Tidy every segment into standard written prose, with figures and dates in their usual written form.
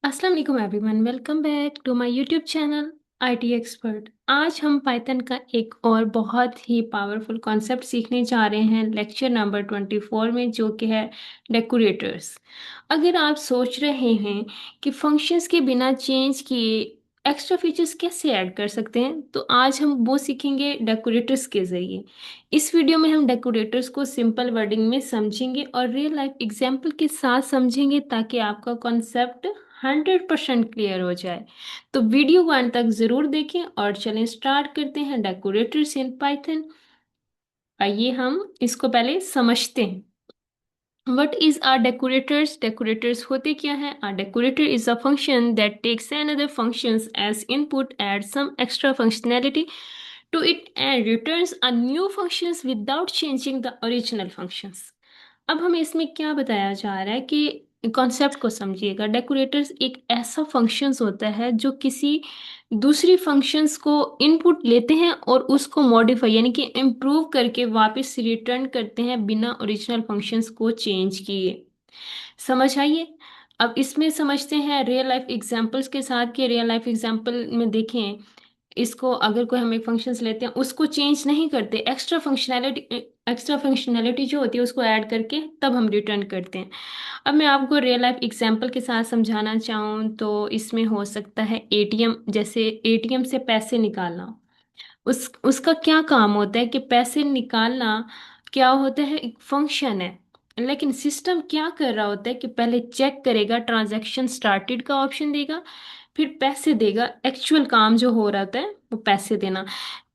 अस्सलाम वालेकुम everyone, welcome back to my YouTube channel IT expert. आज हम पाइथन का एक और बहुत ही पावरफुल कॉन्सेप्ट सीखने जा रहे हैं लेक्चर नंबर 24 में, जो कि है डेकोरेटर्स। अगर आप सोच रहे हैं कि फंक्शंस के बिना चेंज किए एक्स्ट्रा फीचर्स कैसे ऐड कर सकते हैं, तो आज हम वो सीखेंगे डेकोरेटर्स के ज़रिए। इस वीडियो में हम डेकोरेटर्स को सिंपल वर्डिंग में समझेंगे और रियल लाइफ एग्जाम्पल के साथ समझेंगे, ताकि आपका कॉन्सेप्ट 100% क्लियर हो जाए। तो वीडियो को अंत तक जरूर देखें और चलें स्टार्ट करते हैं डेकोरेटर्स इन पाइथन। आइए हम इसको पहले समझते हैं। What is our decorators? Decorators होते क्या हैं? A decorator is a function that takes another functions as input, adds some extra functionality to it and returns a new functions without changing the original functions. अब हमें इसमें क्या बताया जा रहा है कि कॉन्सेप्ट को समझिएगा। डेकोरेटर्स एक ऐसा फंक्शंस होता है जो किसी दूसरी फंक्शंस को इनपुट लेते हैं और उसको मॉडिफाई यानी कि इम्प्रूव करके वापस रिटर्न करते हैं बिना ओरिजिनल फंक्शंस को चेंज किए। समझ आइए। अब इसमें समझते हैं रियल लाइफ एग्जांपल्स के साथ। कि रियल लाइफ एग्जांपल में देखें, इसको अगर कोई हम एक फंक्शंस लेते हैं उसको चेंज नहीं करते, एक्स्ट्रा फंक्शनैलिटी जो होती है उसको ऐड करके तब हम रिटर्न करते हैं। अब मैं आपको रियल लाइफ एग्जांपल के साथ समझाना चाहूँ तो इसमें हो सकता है एटीएम। जैसे एटीएम से पैसे निकालना, उसका क्या काम होता है कि पैसे निकालना क्या होता है, एक फंक्शन है। लेकिन सिस्टम क्या कर रहा होता है कि पहले चेक करेगा, ट्रांजैक्शन स्टार्टेड का ऑप्शन देगा, फिर पैसे देगा। एक्चुअल काम जो हो रहा होता है वो पैसे देना।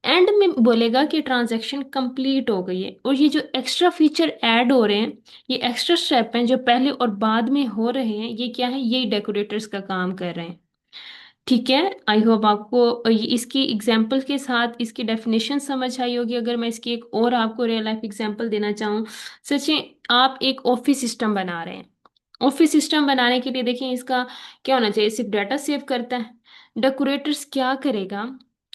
एंड में बोलेगा कि ट्रांजैक्शन कंप्लीट हो गई है। और ये जो एक्स्ट्रा फीचर ऐड हो रहे हैं, ये एक्स्ट्रा स्टेप हैं जो पहले और बाद में हो रहे हैं, ये क्या है, यही डेकोरेटर्स का काम कर रहे हैं। ठीक है। आई होप आपको इसकी एग्जाम्पल के साथ इसकी डेफिनेशन समझ आई होगी। अगर मैं इसकी एक और आपको रियल लाइफ एग्जाम्पल देना चाहूँ, सचिन आप एक ऑफिस सिस्टम बना रहे हैं। ऑफिस सिस्टम बनाने के लिए देखिए इसका क्या होना चाहिए, सिर्फ डाटा सेव करता है। डेकोरेटर्स क्या करेगा,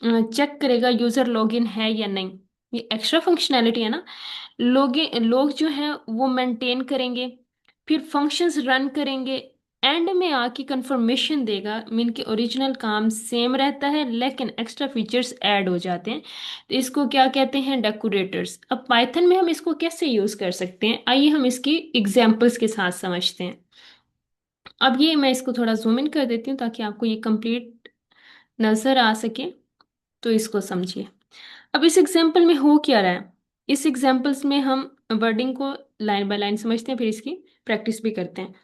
चेक करेगा यूजर लॉगिन है या नहीं। ये एक्स्ट्रा फंक्शनैलिटी है ना। लोग जो है वो मेंटेन करेंगे, फिर फंक्शंस रन करेंगे, एंड में आके कंफर्मेशन देगा। मीन के ओरिजिनल काम सेम रहता है लेकिन एक्स्ट्रा फीचर्स ऐड हो जाते हैं। तो इसको क्या कहते हैं, डेकोरेटर्स। अब पाइथन में हम इसको कैसे यूज कर सकते हैं, आइए हम इसकी एग्जांपल्स के साथ समझते हैं। अब ये मैं इसको थोड़ा जूम इन कर देती हूँ ताकि आपको ये कंप्लीट नजर आ सके। तो इसको समझिए। अब इस एग्जाम्पल में हो क्या रहा है, इस एग्जाम्पल्स में हम वर्डिंग को लाइन बाय लाइन समझते हैं, फिर इसकी प्रैक्टिस भी करते हैं।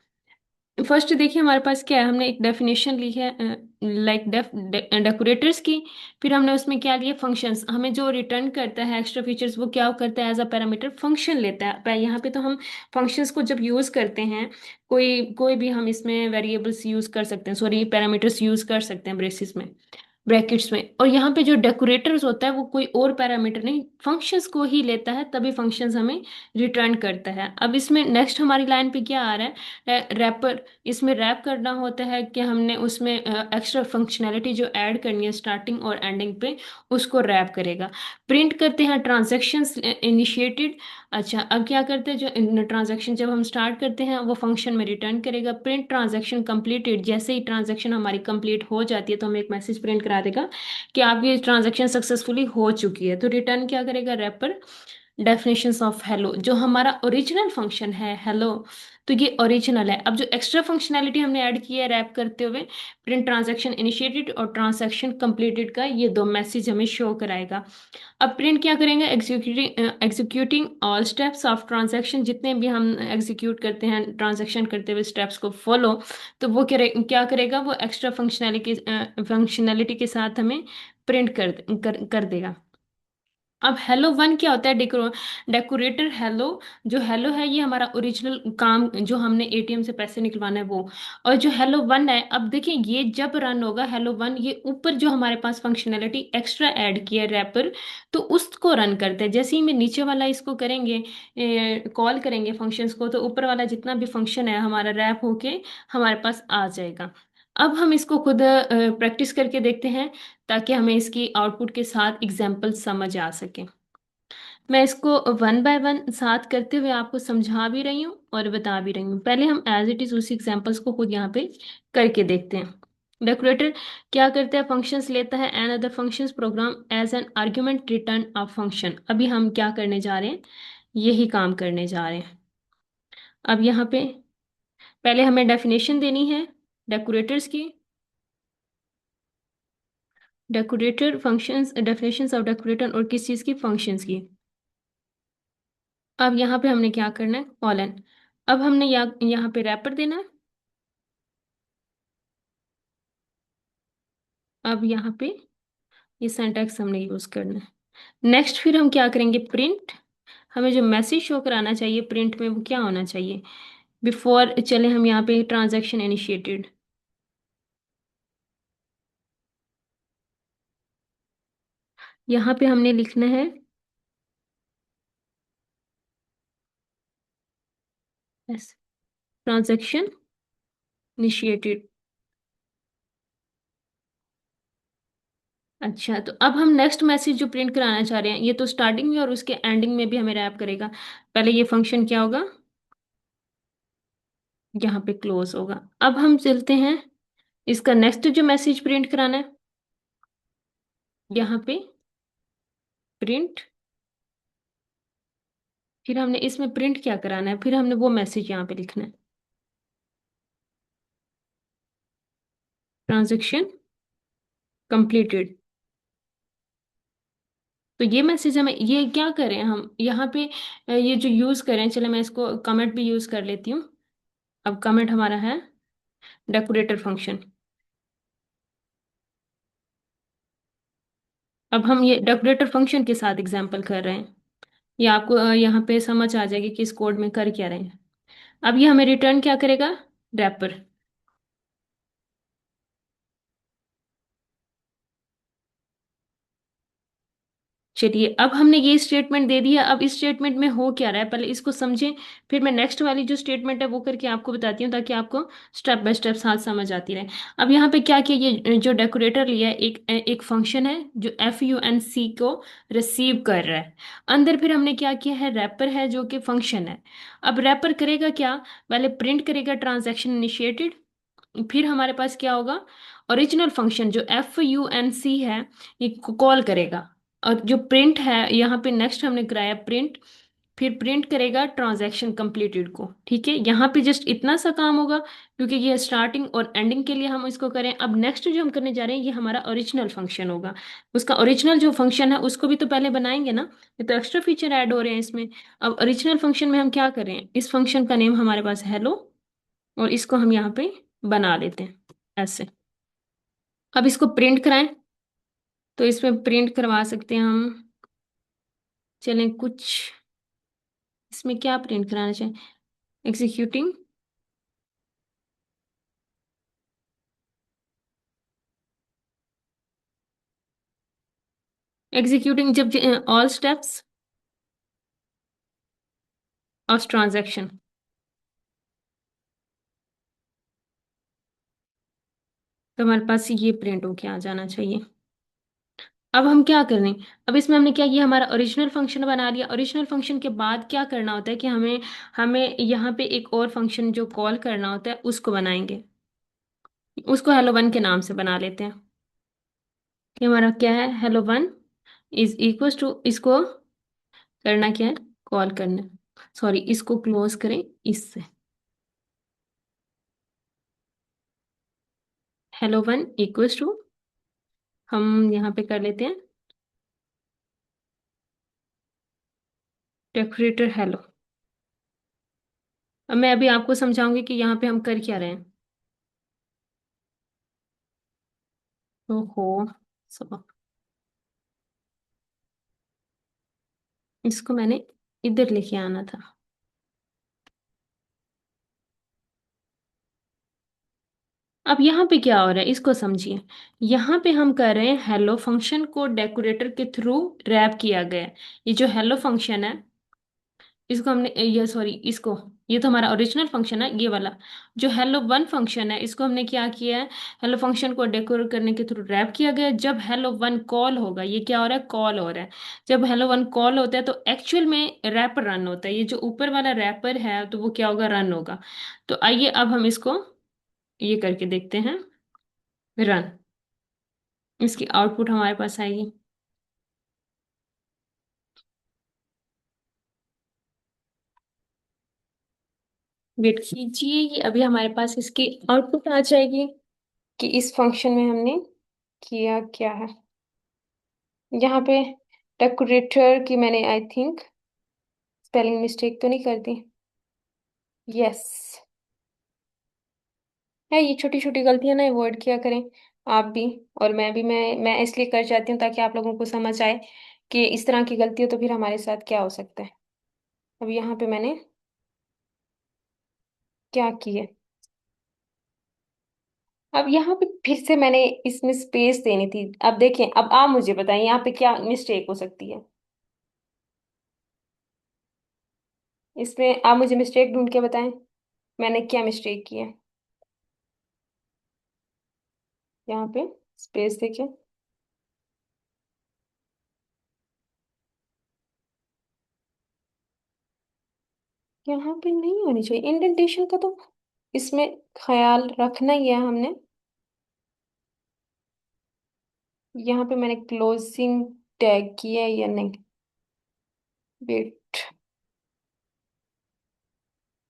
फर्स्ट देखिए हमारे पास क्या है, हमने एक डेफिनेशन ली है लाइक डेकोरेटर्स की। फिर हमने उसमें क्या लिया, फंक्शंस। हमें जो रिटर्न करता है एक्स्ट्रा फीचर्स वो क्या करता है, एज अ पैरामीटर फंक्शन लेता है। यहाँ पे तो हम फंक्शंस को जब यूज करते हैं, कोई कोई भी हम इसमें वेरिएबल्स यूज कर सकते हैं, सॉरी पैरामीटर्स यूज कर सकते हैं ब्रेसिस में, ब्रैकेट्स में। और यहाँ पे जो डेकोरेटर्स होता है वो कोई और पैरामीटर नहीं, फंक्शंस को ही लेता है, तभी फंक्शंस हमें रिटर्न करता है। अब इसमें नेक्स्ट हमारी लाइन पे क्या आ रहा है, रैपर। इसमें रैप करना होता है कि हमने उसमें एक्स्ट्रा फंक्शनैलिटी जो ऐड करनी है स्टार्टिंग और एंडिंग पे, उसको रैप करेगा। प्रिंट करते हैं ट्रांजेक्शन्स इनिशिएटेड। अच्छा, अब क्या करते हैं, जो ट्रांजैक्शन जब हम स्टार्ट करते हैं वो फंक्शन में रिटर्न करेगा। प्रिंट ट्रांजैक्शन कंप्लीटेड, जैसे ही ट्रांजैक्शन हमारी कंप्लीट हो जाती है तो हमें एक मैसेज प्रिंट करा देगा कि आपकी ट्रांजैक्शन सक्सेसफुली हो चुकी है। तो रिटर्न क्या करेगा, रैपर डेफिनेशंस ऑफ हेलो, जो हमारा ओरिजिनल फंक्शन है हेलो। तो ये ओरिजिनल है। अब जो एक्स्ट्रा फंक्शनैलिटी हमने ऐड की है रैप करते हुए, प्रिंट ट्रांजैक्शन इनिशिएटेड और ट्रांजैक्शन कंप्लीटेड का, ये दो मैसेज हमें शो कराएगा। अब प्रिंट क्या करेंगे, executing all steps of transaction, जितने भी हम एग्जीक्यूट करते हैं ट्रांजैक्शन करते हुए स्टेप्स को फॉलो। तो वो क्या करेगा, वो एक्स्ट्रा फंक्शनैलिटी के साथ हमें प्रिंट कर देगा। अब हेलो वन क्या होता है, डेकोरेटर हेलो। जो हेलो है ये हमारा ओरिजिनल काम, जो हमने एटीएम से पैसे निकलवाना है वो। और जो हेलो वन है, अब देखिए ये जब रन होगा हेलो वन, ये ऊपर जो हमारे पास फंक्शनैलिटी एक्स्ट्रा ऐड किया है रैपर, तो उसको रन करते हैं। जैसे ही मैं नीचे वाला इसको करेंगे, कॉल करेंगे फंक्शंस को, तो ऊपर वाला जितना भी फंक्शन है हमारा रैप होके हमारे पास आ जाएगा। अब हम इसको खुद प्रैक्टिस करके देखते हैं, ताकि हमें इसकी आउटपुट के साथ एग्जाम्पल समझ आ सके। मैं इसको वन बाय वन साथ करते हुए आपको समझा भी रही हूँ और बता भी रही हूँ। पहले हम एज इट इज उसी एग्जांपल्स को खुद यहाँ पे करके देखते हैं। डेकोरेटर क्या करता है, फंक्शंस लेता है and other functions program as an argument return a function. अभी हम क्या करने जा रहे हैं, यही काम करने जा रहे हैं। अब यहाँ पे पहले हमें डेफिनेशन देनी है डेकोरेटर्स की। Decorator functions, definitions of decorator, और किस चीज़ की, फंक्शंस की। अब यहाँ पे हमने क्या करना है, कॉलन। अब हमने यहाँ पे रैपर देना है। अब यहाँ पे ये सिंटैक्स हमने यूज करना है। नेक्स्ट फिर हम क्या करेंगे, प्रिंट। हमें जो मैसेज शो कराना चाहिए प्रिंट में वो क्या होना चाहिए, बिफोर चले हम यहाँ पे ट्रांजैक्शन इनिशिएटेड। यहाँ पे हमने लिखना है ट्रांजैक्शन इनिशिएटेड। अच्छा, तो अब हम नेक्स्ट मैसेज जो प्रिंट कराना चाह रहे हैं, ये तो स्टार्टिंग में और उसके एंडिंग में भी हमें रैप करेगा। पहले ये फंक्शन क्या होगा, यहाँ पे क्लोज होगा। अब हम चलते हैं, इसका नेक्स्ट जो मैसेज प्रिंट कराना है, यहाँ पे प्रिंट। फिर हमने इसमें प्रिंट क्या कराना है, फिर हमने वो मैसेज यहाँ पे लिखना है, ट्रांजेक्शन कंप्लीटेड। तो ये मैसेज हमें, ये क्या करें हम यहाँ पे, ये जो यूज करें, चले मैं इसको कमेंट भी यूज कर लेती हूँ। अब कमेंट हमारा है डेकोरेटर फंक्शन। अब हम ये डेकोरेटर फंक्शन के साथ एग्जांपल कर रहे हैं। ये आपको यहाँ पे समझ आ जाएगी कि इस कोड में कर क्या रहे हैं। अब ये हमें रिटर्न क्या करेगा, रैपर। चलिए, अब हमने ये स्टेटमेंट दे दिया। अब इस स्टेटमेंट में हो क्या रहा है पहले इसको समझें, फिर मैं नेक्स्ट वाली जो स्टेटमेंट है वो करके आपको बताती हूँ, ताकि आपको स्टेप बाय स्टेप साथ समझ आती रहे। अब यहाँ पे क्या किया, ये जो डेकोरेटर लिया है, एक फंक्शन है जो FUNC को रिसीव कर रहा है। अंदर फिर हमने क्या किया है, रैपर है जो कि फंक्शन है। अब रैपर करेगा क्या, पहले प्रिंट करेगा ट्रांजेक्शन इनिशिएटेड। फिर हमारे पास क्या होगा, ओरिजिनल फंक्शन जो FUNC है, ये कॉल करेगा। और जो प्रिंट है यहाँ पे नेक्स्ट हमने कराया प्रिंट, फिर प्रिंट करेगा ट्रांजैक्शन कंप्लीटेड को। ठीक है, यहाँ पे जस्ट इतना सा काम होगा, क्योंकि ये स्टार्टिंग और एंडिंग के लिए हम इसको करें। अब नेक्स्ट जो हम करने जा रहे हैं, ये हमारा ओरिजिनल फंक्शन होगा। उसका ओरिजिनल जो फंक्शन है उसको भी तो पहले बनाएंगे ना, ये तो एक्स्ट्रा फीचर ऐड हो रहे हैं इसमें। अब ओरिजिनल फंक्शन में हम क्या करें, इस फंक्शन का नेम हमारे पास हेलो, और इसको हम यहाँ पे बना लेते हैं ऐसे। अब इसको प्रिंट कराएं, तो इसमें प्रिंट करवा सकते हैं हम। चलें कुछ, इसमें क्या प्रिंट कराना चाहिए, एग्जीक्यूटिंग। एग्जीक्यूटिंग जब ऑल स्टेप्स ऑफ ट्रांजैक्शन, तो हमारे पास ये प्रिंट होके आ जाना चाहिए। अब हम क्या करें, अब इसमें हमने क्या, ये हमारा ओरिजिनल फंक्शन बना लिया। ओरिजिनल फंक्शन के बाद क्या करना होता है कि हमें हमें यहाँ पे एक और फंक्शन जो कॉल करना होता है उसको बनाएंगे। उसको हेलो वन के नाम से बना लेते हैं। कि हमारा क्या है, hello one is equal to, इसको करना क्या है, कॉल करना है। सॉरी, इसको क्लोज करें इससे, हेलो वन इक्वल्स टू, हम यहाँ पे कर लेते हैं डेकोरेटर हेलो। अब मैं अभी आपको समझाऊंगी कि यहाँ पे हम कर क्या रहे हैं। ओहो, सब इसको मैंने इधर लेके आना था। अब यहाँ पे क्या हो रहा है इसको समझिए। यहाँ पे हम कर रहे हैं हेलो फंक्शन को डेकोरेटर के थ्रू रैप किया गया है। ये जो हेलो फंक्शन है, इसको हमने, ये सॉरी, इसको ये तो हमारा ओरिजिनल फंक्शन है ये वाला। जो हेलो वन फंक्शन है इसको हमने क्या किया है, हेलो फंक्शन को डेकोर करने के थ्रू रैप किया गया है। जब हेलो वन कॉल होगा, ये क्या हो रहा है, कॉल हो रहा है। जब हेलो वन कॉल होता है तो एक्चुअल में रैपर रन होता है, ये जो ऊपर वाला रैपर है तो वो क्या होगा, रन होगा। तो आइए अब हम इसको ये करके देखते हैं, रन। इसकी आउटपुट हमारे पास आएगी। वेट कीजिए, ये अभी हमारे पास इसकी आउटपुट आ जाएगी कि इस फंक्शन में हमने किया क्या है। यहाँ पे डेकोरेटर की मैंने आई थिंक स्पेलिंग मिस्टेक तो नहीं कर दी। यस, है, ये छोटी छोटी गलतियां ना अवॉइड किया करें आप भी। और मैं भी, मैं इसलिए कर जाती हूँ ताकि आप लोगों को समझ आए कि इस तरह की गलती हो तो फिर हमारे साथ क्या हो सकता है। अब यहाँ पे मैंने क्या किया, अब यहाँ पे फिर से मैंने इसमें स्पेस देनी थी। अब देखें, अब आप मुझे बताएं यहाँ पे क्या मिस्टेक हो सकती है। इसमें आप मुझे मिस्टेक ढूंढ के बताएं, मैंने क्या मिस्टेक की है। यहाँ पे स्पेस देखिए, यहाँ पे नहीं होनी चाहिए इंडेंटेशन का, तो इसमें ख्याल रखना ही है हमने। यहाँ पे मैंने क्लोजिंग टैग किया है या नहीं, वेट।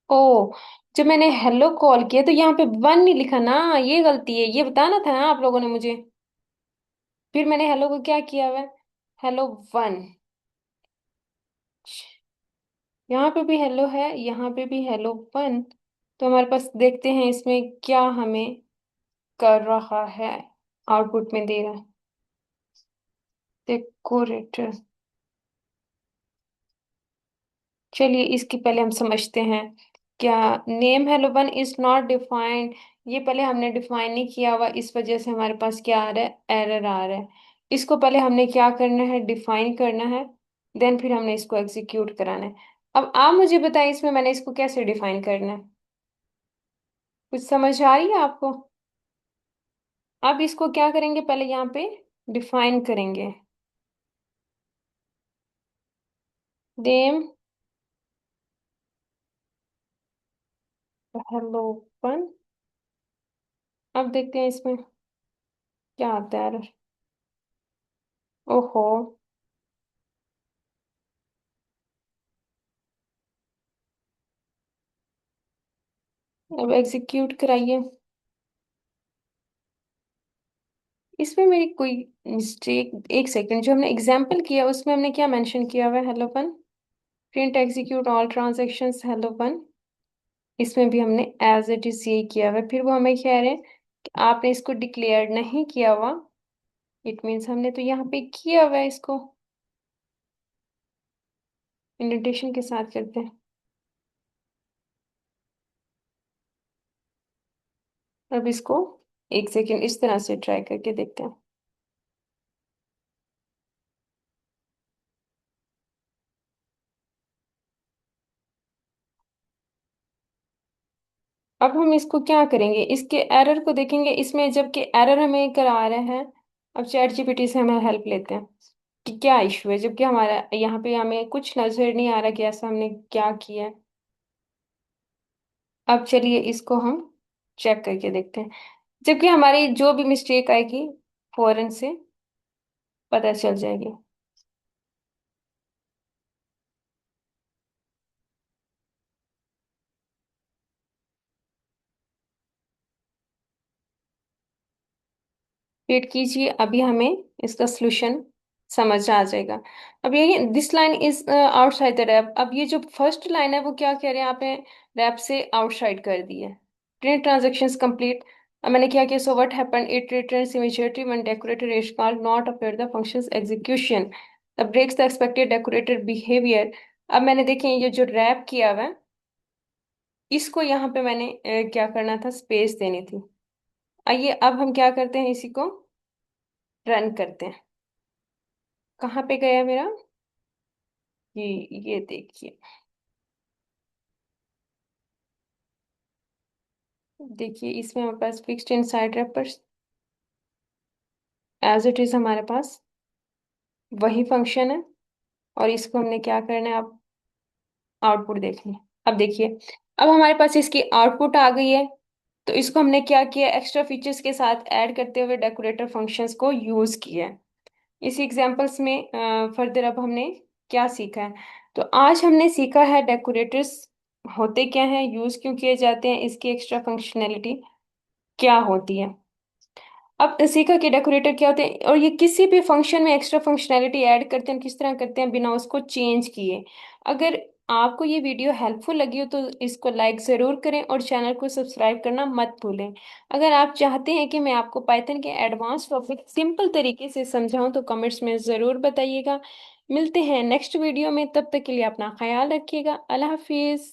ओ, जब मैंने हेलो कॉल किया तो यहाँ पे वन नहीं लिखा ना, ये गलती है, ये बताना था ना आप लोगों ने मुझे। फिर मैंने हेलो को क्या किया हुआ है, हेलो वन। यहाँ पे भी हेलो है, यहाँ पे भी हेलो वन। तो हमारे पास देखते हैं इसमें क्या हमें कर रहा है, आउटपुट में दे रहा है डेकोरेटर। चलिए इसकी पहले हम समझते हैं। क्या, name hello one is not defined, ये पहले हमने डिफाइन नहीं किया हुआ, इस वजह से हमारे पास क्या आ रहा है, एरर आ रहा है। इसको पहले हमने क्या करना है, डिफाइन करना है, देन फिर हमने इसको एग्जीक्यूट कराना है। अब आप मुझे बताइए इसमें मैंने इसको कैसे डिफाइन करना है, कुछ समझ आ रही है आपको। अब इसको क्या करेंगे, पहले यहाँ पे डिफाइन करेंगे, नेम हेलो वन। अब देखते हैं इसमें क्या आता है। ओहो, अब एग्जीक्यूट कराइए। इसमें मेरी कोई मिस्टेक, एक सेकंड, जो हमने एग्जाम्पल किया उसमें हमने क्या मेंशन किया हुआ है, hello one print execute all transactions hello one. इसमें भी हमने एज इट इज यही किया हुआ है, फिर वो हमें कह रहे हैं कि आपने इसको डिक्लेयर नहीं किया हुआ। इट मीन्स हमने तो यहाँ पे किया हुआ है इसको, इंडेंटेशन के साथ करते हैं। अब इसको एक सेकंड इस तरह से ट्राई करके देखते हैं। अब हम इसको क्या करेंगे, इसके एरर को देखेंगे, इसमें जबकि एरर हमें करा रहे हैं। अब चैट जीपीटी से हमें हेल्प लेते हैं कि क्या इशू है, जबकि हमारा यहाँ पे हमें कुछ नजर नहीं आ रहा कि ऐसा हमने क्या किया है। अब चलिए इसको हम चेक करके देखते हैं, जबकि हमारी जो भी मिस्टेक आएगी फौरन से पता चल जाएगी। वेट कीजिए, अभी हमें इसका सोल्यूशन समझ आ जाएगा। अब ये this line is outside the wrap, अब ये जो फर्स्ट लाइन है वो क्या कह रहे हैं, आपने रैप से आउटसाइड कर दी है। Print transactions complete. अब मैंने क्या किया, so what happened, it returns immediately when decorator is called not appear the functions execution the breaks the expected decorator behaviour. अब मैंने देखें ये जो रैप किया हुआ है, इसको यहाँ पे मैंने क्या करना था, स्पेस देनी थी। आइए अब हम क्या करते हैं, इसी को रन करते हैं। कहाँ पे गया मेरा, ये देखिए। देखिए इसमें हमारे पास fixed inside wrapper as it is हमारे पास वही फंक्शन है, और इसको हमने क्या करना है अब, आउटपुट देखनी है। अब देखिए, अब हमारे पास इसकी आउटपुट आ गई है, तो इसको हमने क्या किया, एक्स्ट्रा फीचर्स के साथ ऐड करते हुए डेकोरेटर फंक्शंस को यूज किया है। इस एग्जांपल्स में फर्दर अब हमने क्या सीखा है, तो आज हमने सीखा है डेकोरेटर्स होते क्या हैं, यूज क्यों किए जाते हैं, इसकी एक्स्ट्रा फंक्शनैलिटी क्या होती है। अब सीखा कि डेकोरेटर क्या होते हैं, और ये किसी भी फंक्शन में एक्स्ट्रा फंक्शनैलिटी ऐड करते हैं, किस तरह करते हैं बिना उसको चेंज किए। अगर आपको ये वीडियो हेल्पफुल लगी हो तो इसको लाइक ज़रूर करें और चैनल को सब्सक्राइब करना मत भूलें। अगर आप चाहते हैं कि मैं आपको पाइथन के एडवांस टॉपिक सिंपल तरीके से समझाऊं तो कमेंट्स में ज़रूर बताइएगा। मिलते हैं नेक्स्ट वीडियो में, तब तक के लिए अपना ख्याल रखिएगा। अल्लाह हाफिज़।